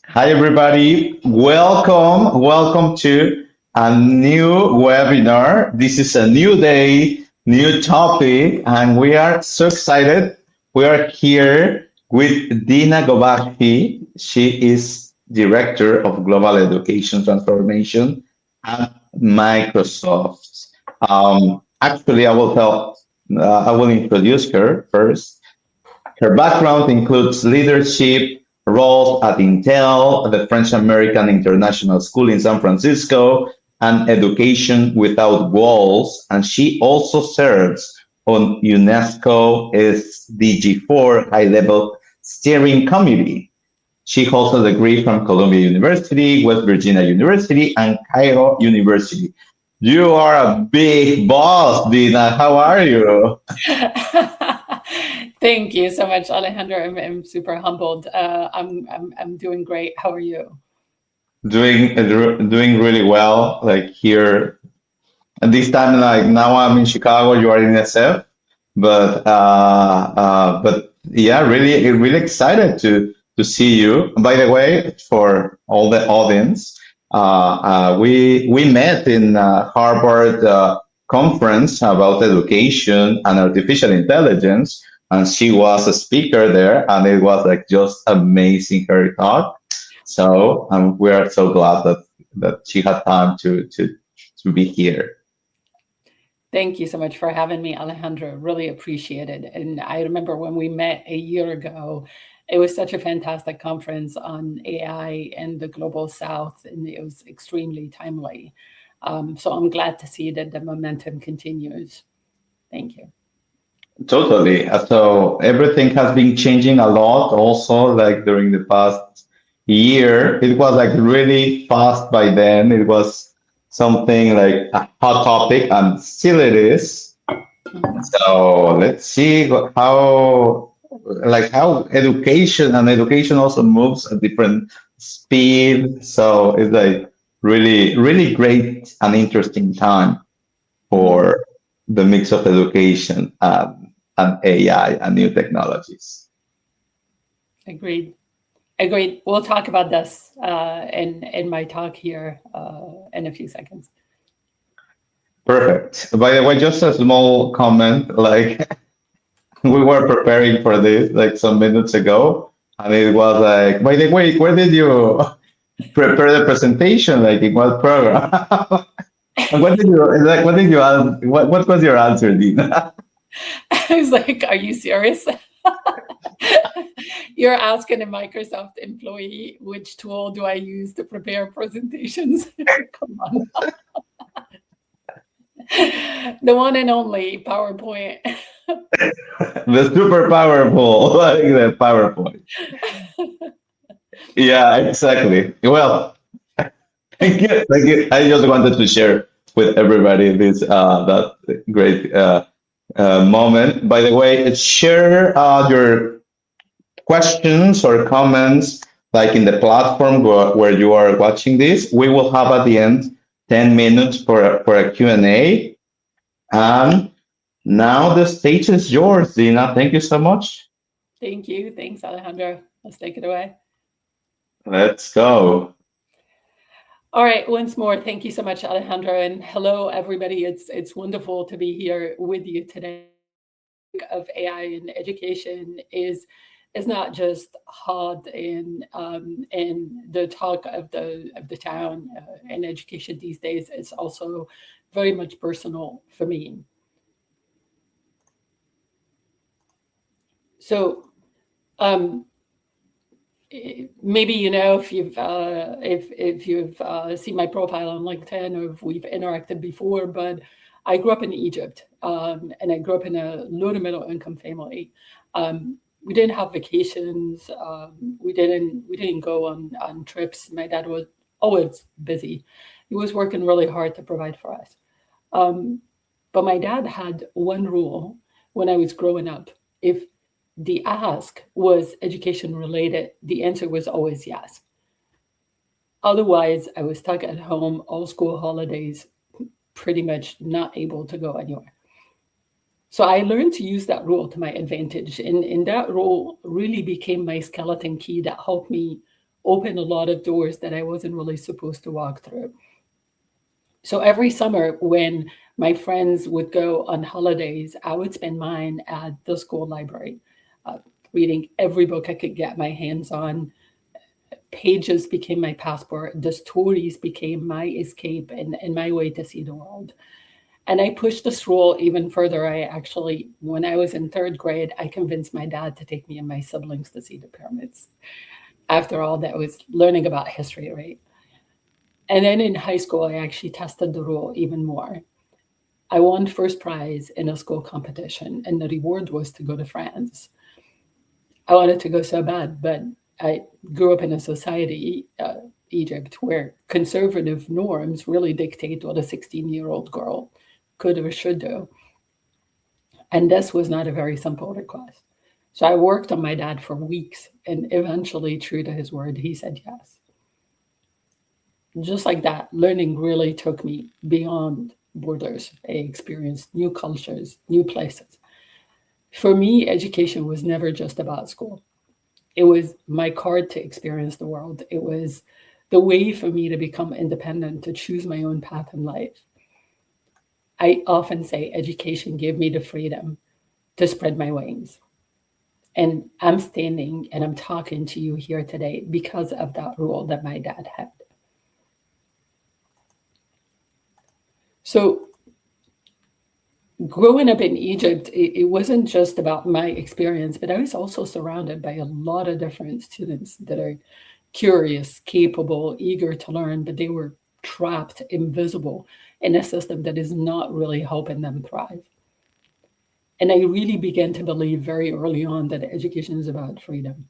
Hi, everybody. Welcome to a new webinar. This is a new day, new topic, and we are so excited. We are here with Dina Ghobashy. She is Director of Global Education Transformation at Microsoft. Actually, I will introduce her first. Her background includes leadership roles at Intel, the French American International School in San Francisco, and Education Without Walls. And she also serves on UNESCO SDG4 High Level Steering Committee. She holds a degree from Columbia University, West Virginia University, and Cairo University. You are a big boss, Dina. How are you? Thank you so much, Alejandro. I'm super humbled. I'm doing great. How are you? Doing really well. Like here at this time, like now I'm in Chicago. You are in SF, but yeah, really excited to see you. By the way, for all the audience, we met in Harvard conference about education and artificial intelligence, and she was a speaker there, and it was like just amazing her talk. So we are so glad that she had time to be here. Thank you so much for having me, Alejandro. Really appreciate it. And I remember when we met a year ago, it was such a fantastic conference on AI and the global south, and it was extremely timely. So I'm glad to see that the momentum continues. Thank you. Totally. So everything has been changing a lot also like during the past year. It was like really fast by then. It was something like a hot topic and still it is. Mhm. So let's see how education also moves at different speed. So it's like really great and interesting time Mhm. for the mix of education and AI and new technologies. Agreed. Agreed. We'll talk about this in my talk here in a few seconds. Perfect. By the way, just a small comment, like we were preparing for this like some minutes ago, and it was like, by the way, where did you prepare the presentation? Like in what program? And what did you what was your answer, Dina? I was like, are you serious? You're asking a Microsoft employee which tool do I use to prepare presentations? Come on. The one and only PowerPoint. The super powerful, like the PowerPoint. Yeah, exactly. Well, thank you. Thank you. I just wanted to share with everybody this that great moment. By the way, share your questions or comments like in the platform where you are watching this. We will have at the end 10 minutes for a Q&A. And now the stage is yours, Dina. Thank you so much. Thank you. Thanks, Alejandro. Let's take it away. Let's go. All right, once more, thank you so much, Alejandro, and hello, everybody. It's wonderful to be here with you today. Of AI in education is not just hot in the talk of the town in education these days. It's also very much personal for me. So um, maybe you know if you've seen my profile on LinkedIn or if we've interacted before, but I grew up in Egypt, and I grew up in a low to middle income family. We didn't have vacations. We didn't go on trips. My dad was always busy. He was working really hard to provide for us. Um, but my dad had one rule when I was growing up. If the ask was education related, the answer was always yes. Otherwise, I was stuck at home all school holidays, pretty much not able to go anywhere. So I learned to use that rule to my advantage. And that rule really became my skeleton key that helped me open a lot of doors that I wasn't really supposed to walk through. So every summer when my friends would go on holidays, I would spend mine at the school library, uh, reading every book I could get my hands on. Pages became my passport. The stories became my escape and my way to see the world. And I pushed this rule even further. I actually, when I was in third grade, I convinced my dad to take me and my siblings to see the pyramids. After all, that was learning about history, right? And then in high school, I actually tested the rule even more. I won first prize in a school competition, and the reward was to go to France. I wanted to go so bad, but I grew up in a society, Egypt, where conservative norms really dictate what a 16-year-old girl could or should do. And this was not a very simple request. So I worked on my dad for weeks, and eventually, true to his word, he said yes. Just like that, learning really took me beyond borders. I experienced new cultures, new places. For me, education was never just about school. It was my card to experience the world. It was the way for me to become independent, to choose my own path in life. I often say education gave me the freedom to spread my wings. And I'm standing and I'm talking to you here today because of that rule that my dad had. So, growing up in Egypt, it wasn't just about my experience, but I was also surrounded by a lot of different students that are curious, capable, eager to learn, but they were trapped, invisible in a system that is not really helping them thrive. And I really began to believe very early on that education is about freedom,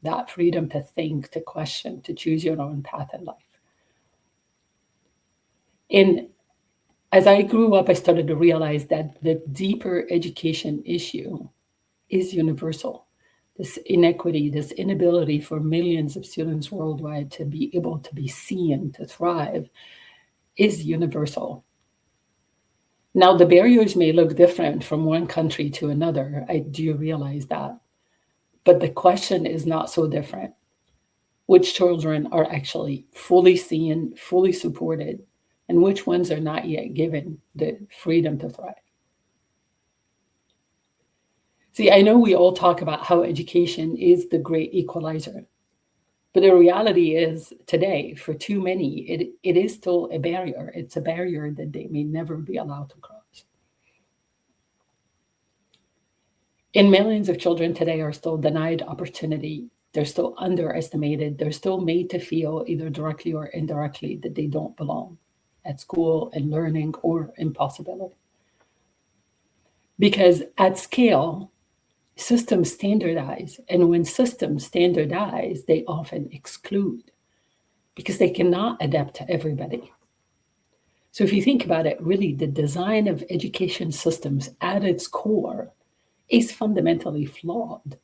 that freedom to think, to question, to choose your own path in life. And as I grew up, I started to realize that the deeper education issue is universal. This inequity, this inability for millions of students worldwide to be able to be seen, to thrive, is universal. Now, the barriers may look different from one country to another. I do realize that. But the question is not so different. Which children are actually fully seen, fully supported, and which ones are not yet given the freedom to thrive? See, I know we all talk about how education is the great equalizer, but the reality is today, for too many, it is still a barrier. It's a barrier that they may never be allowed to cross. And millions of children today are still denied opportunity. They're still underestimated. They're still made to feel either directly or indirectly that they don't belong at school, in learning, or in possibility. Because at scale, systems standardize. And when systems standardize, they often exclude because they cannot adapt to everybody. So if you think about it, really the design of education systems at its core is fundamentally flawed.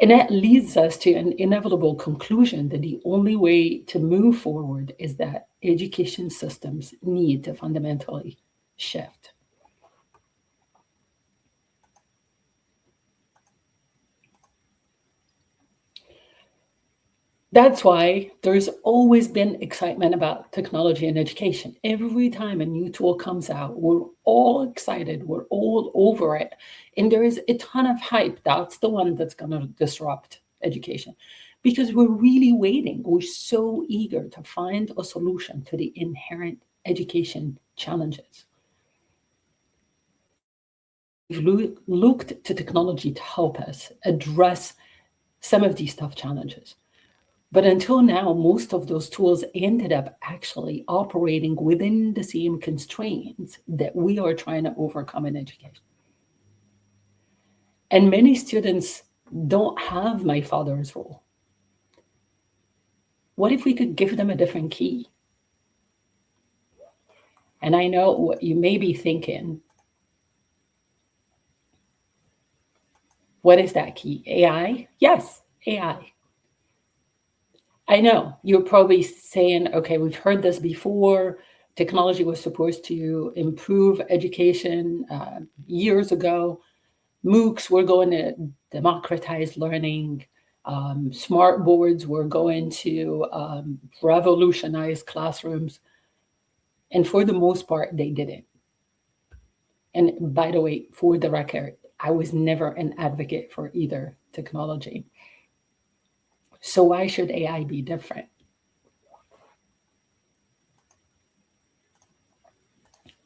And that leads us to an inevitable conclusion that the only way to move forward is that education systems need to fundamentally shift. That's why there's always been excitement about technology and education. Every time a new tool comes out, we're all excited, we're all over it. And there is a ton of hype. That's the one that's going to disrupt education because we're really waiting. We're so eager to find a solution to the inherent education challenges. We've looked to technology to help us address some of these tough challenges. But until now, most of those tools ended up actually operating within the same constraints that we are trying to overcome in education. And many students don't have my father's role. What if we could give them a different key? And I know what you may be thinking. What is that key? AI? Yes, AI. I know you're probably saying, okay, we've heard this before. Technology was supposed to improve education years ago. MOOCs were going to democratize learning. Smart boards were going to revolutionize classrooms. And for the most part, they didn't. And by the way, for the record, I was never an advocate for either technology. So why should AI be different?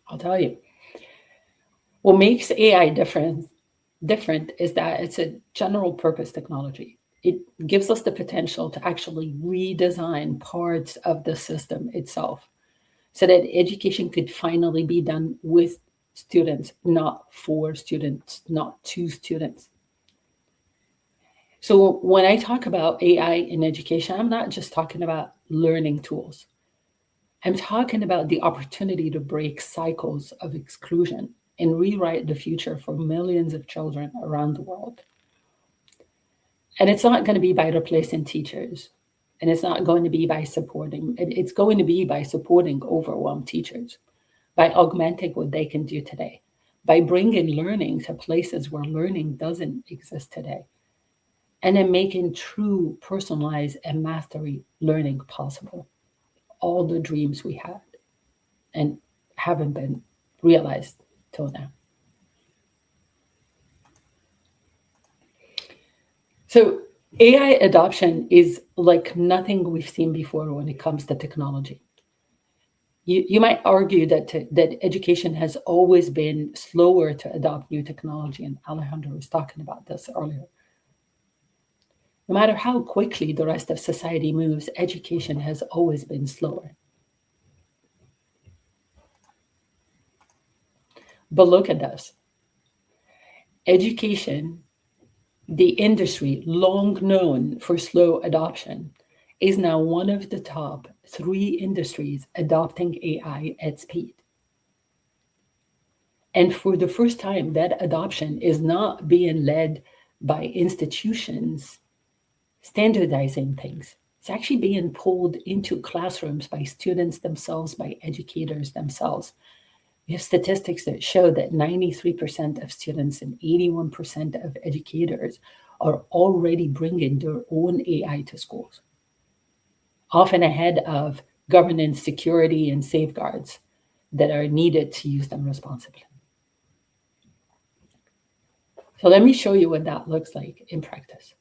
I'll tell you. What makes AI different is that it's a general purpose technology. It gives us the potential to actually redesign parts of the system itself so that education could finally be done with students, not for students, not to students. So when I talk about AI in education, I'm not just talking about learning tools. I'm talking about the opportunity to break cycles of exclusion and rewrite the future for millions of children around the world. And it's not going to be by replacing teachers. And it's not going to be by supporting, it's going to be by supporting overwhelmed teachers, by augmenting what they can do today, by bringing learning to places where learning doesn't exist today, and then making true personalized and mastery learning possible. All the dreams we had and haven't been realized till now. So AI adoption is like nothing we've seen before when it comes to technology. You might argue that education has always been slower to adopt new technology, and Alejandro was talking about this earlier. No matter how quickly the rest of society moves, education has always been slower. But look at this. Education, the industry long known for slow adoption, is now one of the top 3 industries adopting AI at speed. And for the first time, that adoption is not being led by institutions standardizing things. It's actually being pulled into classrooms by students themselves, by educators themselves. We have statistics that show that 93% of students and 81% of educators are already bringing their own AI to schools, often ahead of governance, security, and safeguards that are needed to use them responsibly. So let me show you what that looks like in practice.